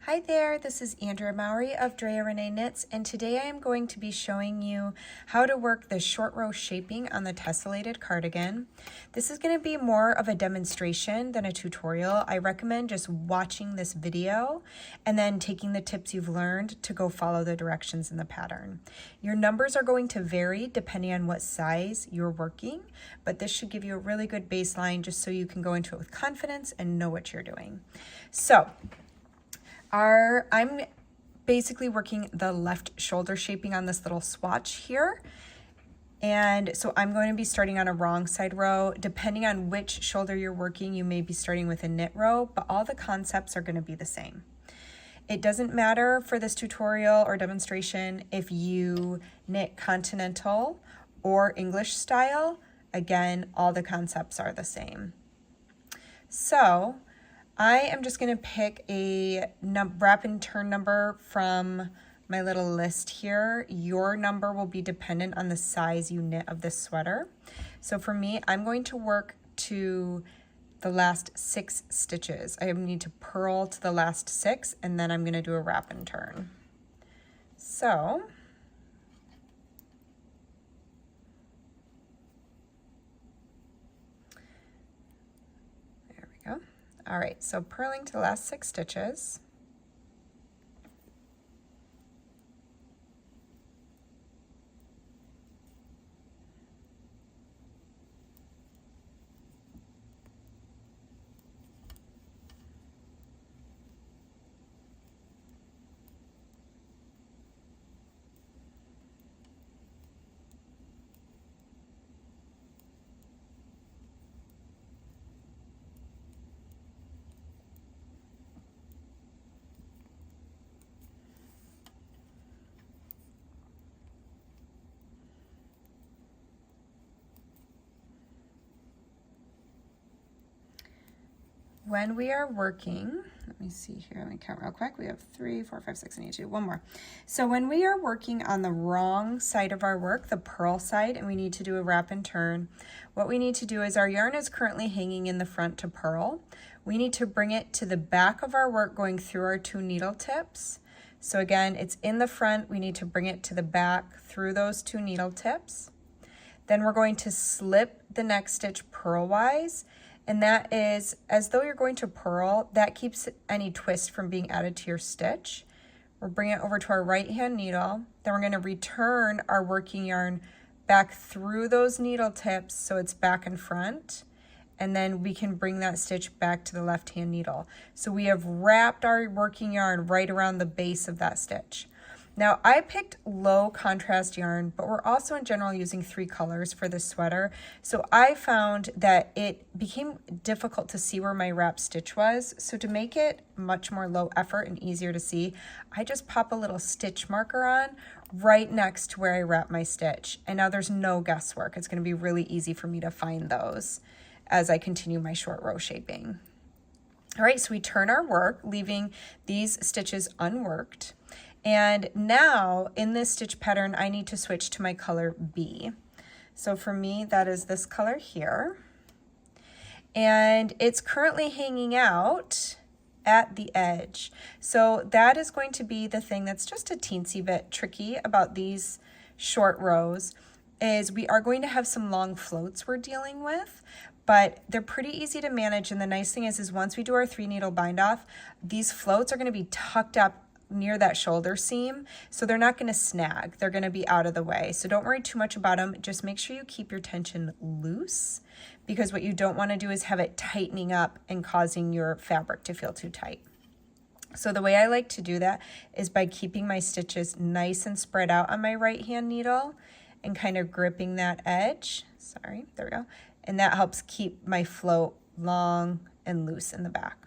Hi there, this is Andrea Mowry of Drea Renee Knits, and today I am going to be showing you how to work the short row shaping on the tessellated cardigan. This is going to be more of a demonstration than a tutorial. I recommend just watching this video and then taking the tips you've learned to go follow the directions in the pattern. Your numbers are going to vary depending on what size you're working, but this should give you a really good baseline just so you can go into it with confidence and know what you're doing. So, I'm basically working the left shoulder shaping on this little swatch here. And so I'm going to be starting on a wrong side row. Depending on which shoulder you're working, you may be starting with a knit row, but all the concepts are going to be the same. It doesn't matter for this tutorial or demonstration if you knit continental or English style. Again, all the concepts are the same. So I am just going to pick a wrap and turn number from my little list here. Your number will be dependent on the size you knit of this sweater. So for me, I'm going to work to the last 6 stitches. I need to purl to the last 6, and then I'm going to do a wrap and turn. So there we go. All right, so purling to the last 6 stitches. When we are working, let me see here, let me count real quick. We have 3, 4, 5, 6, and 8, 1 more. So when we are working on the wrong side of our work, the purl side, and we need to do a wrap and turn, what we need to do is our yarn is currently hanging in the front to purl. We need to bring it to the back of our work going through our 2 needle tips. So again, it's in the front, we need to bring it to the back through those 2 needle tips. Then we're going to slip the next stitch purlwise, and that is as though you're going to purl. That keeps any twist from being added to your stitch. We'll bring it over to our right hand needle. Then we're going to return our working yarn back through those needle tips so it's back and front. And then we can bring that stitch back to the left hand needle. So we have wrapped our working yarn right around the base of that stitch. Now I picked low contrast yarn, but we're also in general using 3 colors for this sweater. So I found that it became difficult to see where my wrap stitch was. So to make it much more low effort and easier to see, I just pop a little stitch marker on right next to where I wrap my stitch. And now there's no guesswork. It's going to be really easy for me to find those as I continue my short row shaping. All right, so we turn our work, leaving these stitches unworked. And now in this stitch pattern, I need to switch to my color B. So for me, that is this color here. And it's currently hanging out at the edge. So that is going to be the thing that's just a teensy bit tricky about these short rows, is we are going to have some long floats we're dealing with, but they're pretty easy to manage. And the nice thing is once we do our 3 needle bind off, these floats are going to be tucked up near that shoulder seam, so they're not going to snag. They're going to be out of the way. So don't worry too much about them. Just make sure you keep your tension loose, because what you don't want to do is have it tightening up and causing your fabric to feel too tight. So the way I like to do that is by keeping my stitches nice and spread out on my right hand needle and kind of gripping that edge. Sorry, there we go. And that helps keep my float long and loose in the back.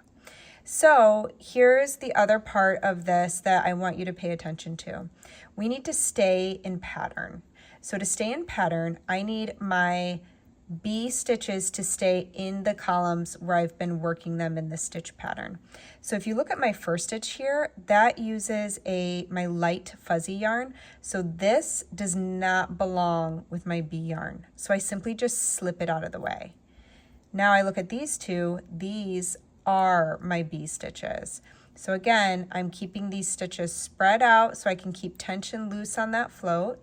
So here's the other part of this that I want you to pay attention to. We need to stay in pattern. So to stay in pattern, I need my B stitches to stay in the columns where I've been working them in the stitch pattern. So if you look at my first stitch here, that uses my light fuzzy yarn. So this does not belong with my B yarn. So I simply just slip it out of the way. Now I look at these two, these are my B stitches. So again, I'm keeping these stitches spread out so I can keep tension loose on that float,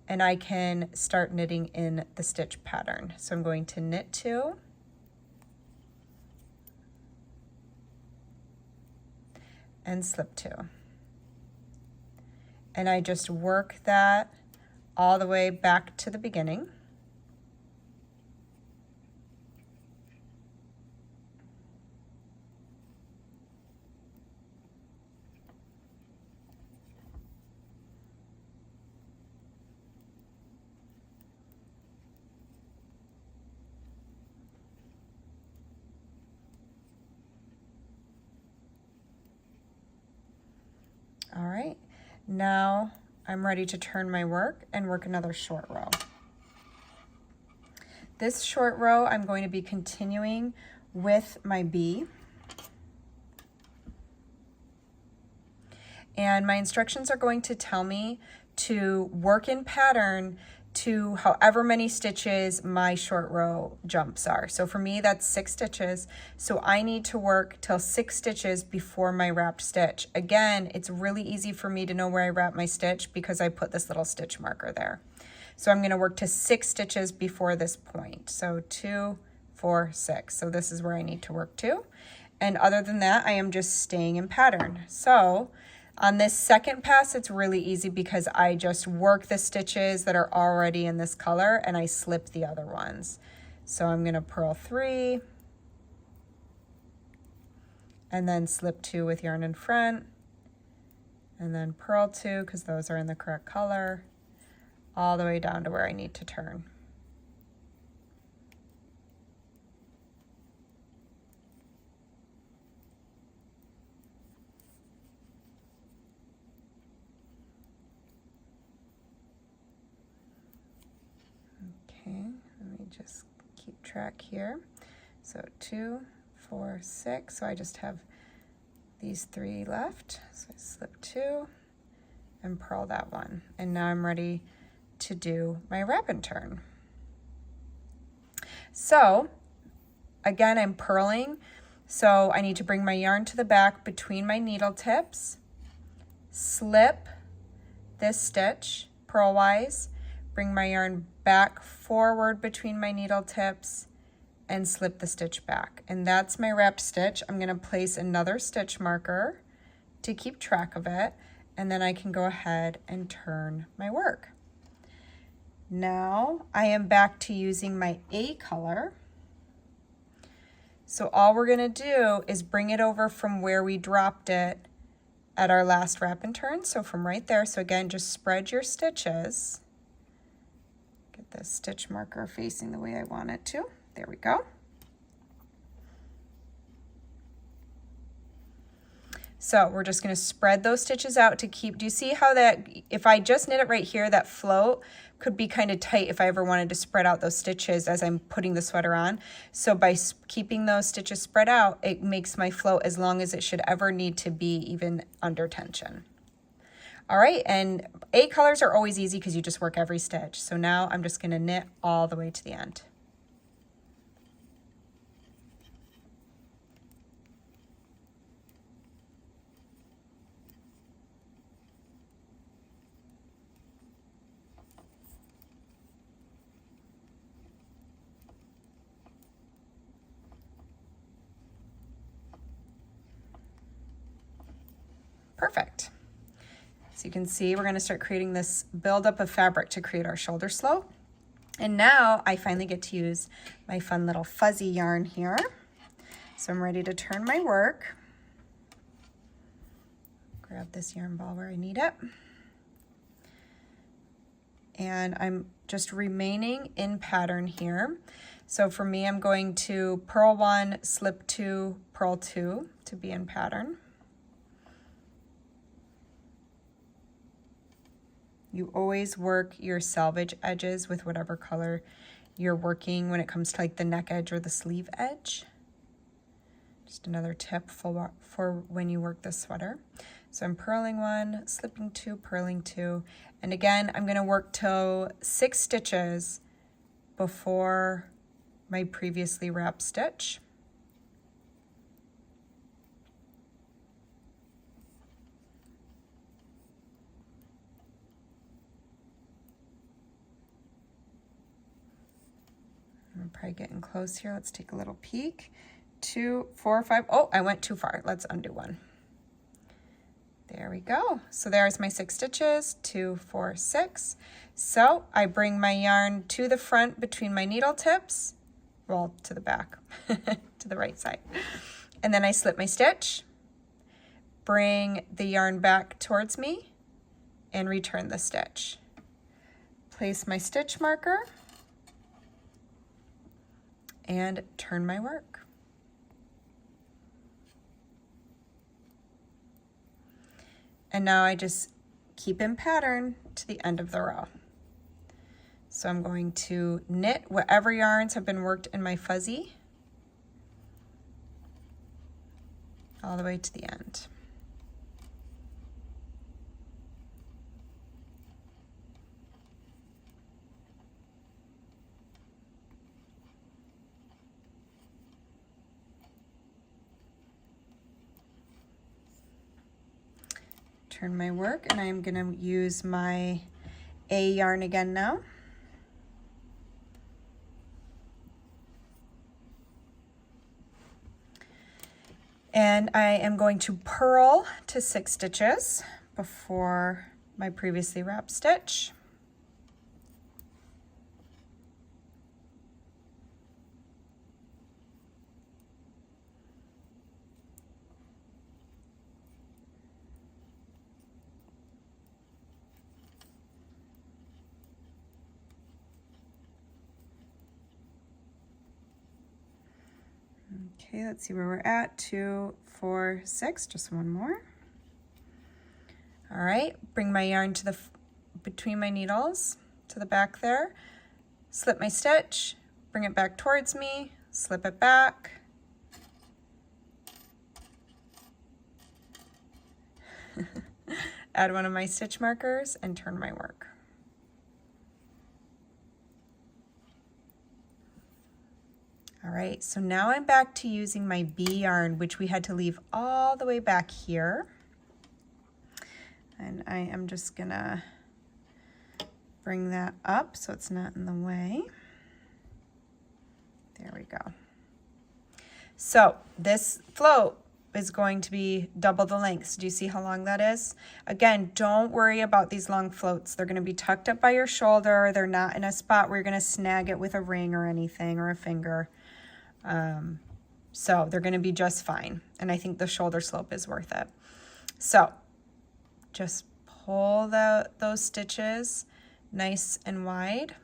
and I can start knitting in the stitch pattern. So I'm going to knit 2, and slip 2. And I just work that all the way back to the beginning. All right, now I'm ready to turn my work and work another short row. This short row, I'm going to be continuing with my bee. And my instructions are going to tell me to work in pattern to however many stitches my short row jumps are. So for me, that's 6 stitches. So I need to work till 6 stitches before my wrapped stitch. Again, it's really easy for me to know where I wrap my stitch because I put this little stitch marker there. So I'm gonna work to 6 stitches before this point. So 2, 4, 6. So this is where I need to work to. And other than that, I am just staying in pattern. So on this second pass, it's really easy because I just work the stitches that are already in this color and I slip the other ones. So I'm gonna purl 3 and then slip 2 with yarn in front and then purl 2 because those are in the correct color all the way down to where I need to turn. Okay, let me just keep track here. So 2, 4, 6. So I just have these 3 left. So I slip 2 and purl that one. And now I'm ready to do my wrap and turn. So again, I'm purling. So I need to bring my yarn to the back between my needle tips, slip this stitch purlwise, bring my yarn back forward between my needle tips and slip the stitch back. And that's my wrapped stitch. I'm gonna place another stitch marker to keep track of it, and then I can go ahead and turn my work. Now I am back to using my A color. So all we're gonna do is bring it over from where we dropped it at our last wrap and turn. So from right there, so again, just spread your stitches. Get the stitch marker facing the way I want it to. There we go. So we're just gonna spread those stitches out to keep, do you see how that, if I just knit it right here, that float could be kind of tight if I ever wanted to spread out those stitches as I'm putting the sweater on. So by keeping those stitches spread out, it makes my float as long as it should ever need to be, even under tension. All right, and A colors are always easy because you just work every stitch. So now I'm just gonna knit all the way to the end. Perfect. So you can see we're going to start creating this buildup of fabric to create our shoulder slope. And now I finally get to use my fun little fuzzy yarn here. So I'm ready to turn my work. Grab this yarn ball where I need it. And I'm just remaining in pattern here. So for me, I'm going to purl 1, slip 2, purl 2 to be in pattern. You always work your selvage edges with whatever color you're working when it comes to like the neck edge or the sleeve edge. Just another tip for when you work this sweater. So I'm purling 1, slipping 2, purling 2. And again, I'm gonna work till 6 stitches before my previously wrapped stitch. I'm probably getting close here. Let's take a little peek. 2, 4, 5. Oh, I went too far. Let's undo one. There we go. So there's my 6 stitches, 2, 4, 6. So I bring my yarn to the front between my needle tips, well, to the back, to the right side. And then I slip my stitch, bring the yarn back towards me, and return the stitch. Place my stitch marker, and turn my work. And now I just keep in pattern to the end of the row. So I'm going to knit whatever yarns have been worked in my fuzzy all the way to the end. Turn my work, and I'm gonna use my A yarn again now. And I am going to purl to 6 stitches before my previously wrapped stitch. Okay, let's see where we're at. 2, 4, 6, just one more. All right, bring my yarn to the between my needles to the back there, slip my stitch, bring it back towards me, slip it back. Add one of my stitch markers and turn my work. All right, so now I'm back to using my B yarn, which we had to leave all the way back here. And I am just gonna bring that up so it's not in the way. There we go. So this float is going to be double the length. Do you see how long that is? Again, don't worry about these long floats. They're gonna be tucked up by your shoulder. They're not in a spot where you're gonna snag it with a ring or anything or a finger. So they're going to be just fine. And I think the shoulder slope is worth it. So just pull those stitches nice and wide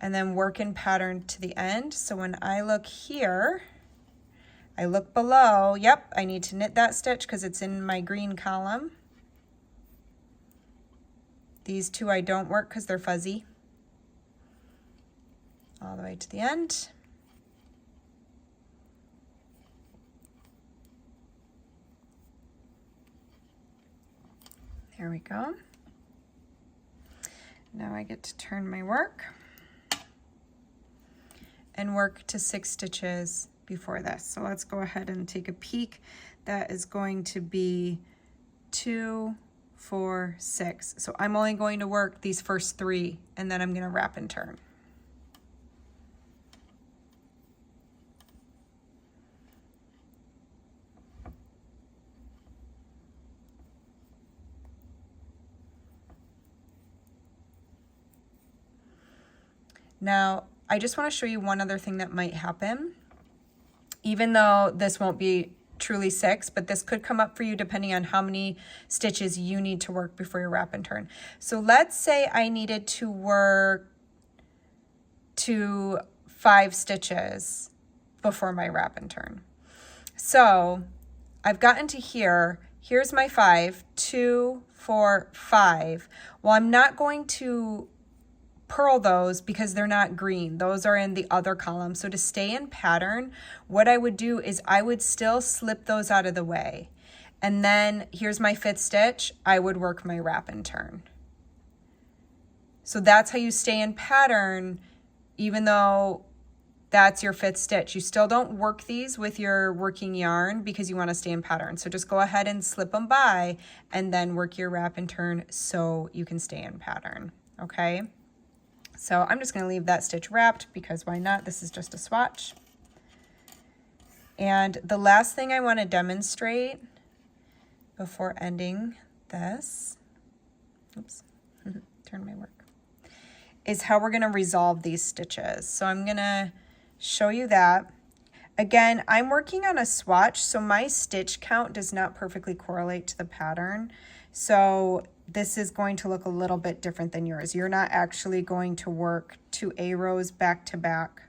and then work in pattern to the end. So when I look here, I look below, yep, I need to knit that stitch because it's in my green column. These two I don't work because they're fuzzy. All the way to the end. There we go. Now I get to turn my work and work to 6 stitches before this. So let's go ahead and take a peek. That is going to be 2, 4, 6. So I'm only going to work these first 3 and then I'm going to wrap and turn. Now, I just want to show you one other thing that might happen. Even though this won't be truly 6, but this could come up for you depending on how many stitches you need to work before you wrap and turn. So let's say I needed to work to 5 stitches before my wrap and turn. So I've gotten to here. Here's my 5, 2, 4, 5. Well, I'm not going to purl those because they're not green. Those are in the other column. So to stay in pattern, what I would do is I would still slip those out of the way. And then here's my 5th stitch. I would work my wrap and turn. So that's how you stay in pattern, even though that's your 5th stitch. You still don't work these with your working yarn because you want to stay in pattern. So just go ahead and slip them by and then work your wrap and turn so you can stay in pattern, okay? So I'm just going to leave that stitch wrapped because why not? This is just a swatch. And the last thing I want to demonstrate before ending this, oops, turn my work, is how we're going to resolve these stitches. So I'm going to show you that. Again, I'm working on a swatch, so my stitch count does not perfectly correlate to the pattern. So this is going to look a little bit different than yours. You're not actually going to work 2 A rows back to back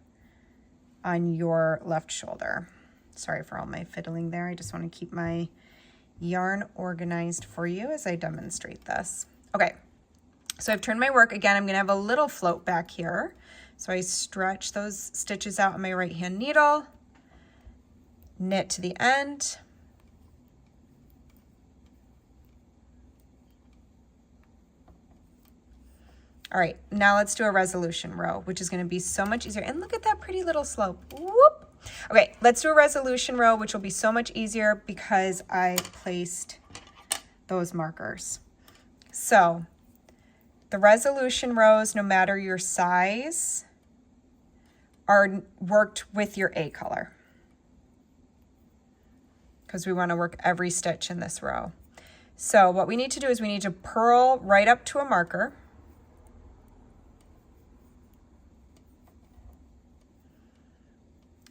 on your left shoulder. Sorry for all my fiddling there. I just want to keep my yarn organized for you as I demonstrate this. Okay, so I've turned my work. Again, I'm going to have a little float back here. So I stretch those stitches out on my right hand needle, knit to the end, all right, now let's do a resolution row, which is going to be so much easier. And look at that pretty little slope. Whoop. Okay, let's do a resolution row, which will be so much easier because I placed those markers. So the resolution rows, no matter your size, are worked with your A color, because we want to work every stitch in this row. So what we need to do is we need to purl right up to a marker.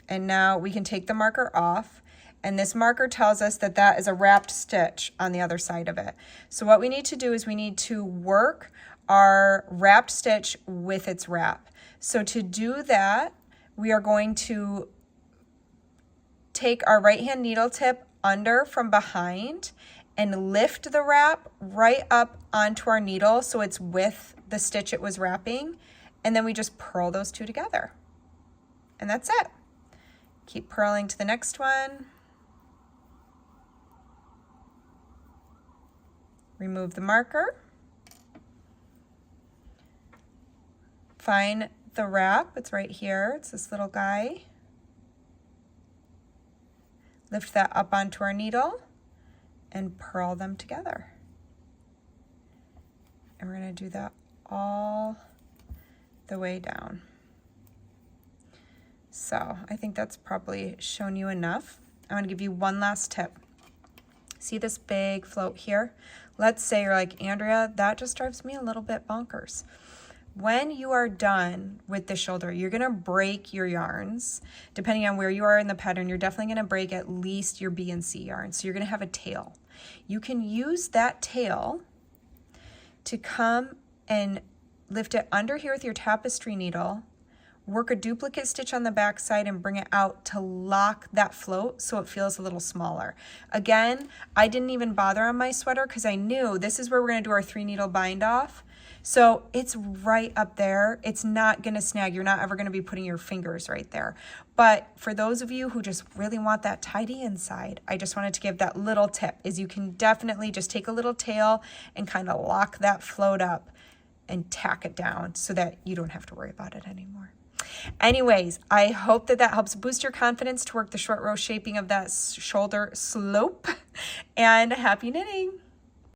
And now we can take the marker off, and this marker tells us that that is a wrapped stitch on the other side of it. So what we need to do is we need to work our wrapped stitch with its wrap. So to do that, we are going to take our right hand needle tip under from behind and lift the wrap right up onto our needle so it's with the stitch it was wrapping, and then we just purl those two together. And that's it. Keep purling to the next one. Remove the marker. Find the wrap, it's right here, it's this little guy. Lift that up onto our needle and purl them together. And we're going to do that all the way down. So I think that's probably shown you enough. I want to give you one last tip. See this big float here? Let's say you're like, Andrea, that just drives me a little bit bonkers. When you are done with the shoulder, you're going to break your yarns. Depending on where you are in the pattern, you're definitely going to break at least your B and C yarn. So you're going to have a tail. You can use that tail to come and lift it under here with your tapestry needle, work a duplicate stitch on the back side and bring it out to lock that float so it feels a little smaller. Again, I didn't even bother on my sweater because I knew this is where we're going to do our 3 needle bind off. So it's right up there. It's not going to snag. You're not ever going to be putting your fingers right there. But for those of you who just really want that tidy inside, I just wanted to give that little tip, is you can definitely just take a little tail and kind of lock that float up and tack it down so that you don't have to worry about it anymore. Anyways, I hope that that helps boost your confidence to work the short row shaping of that shoulder slope, and happy knitting.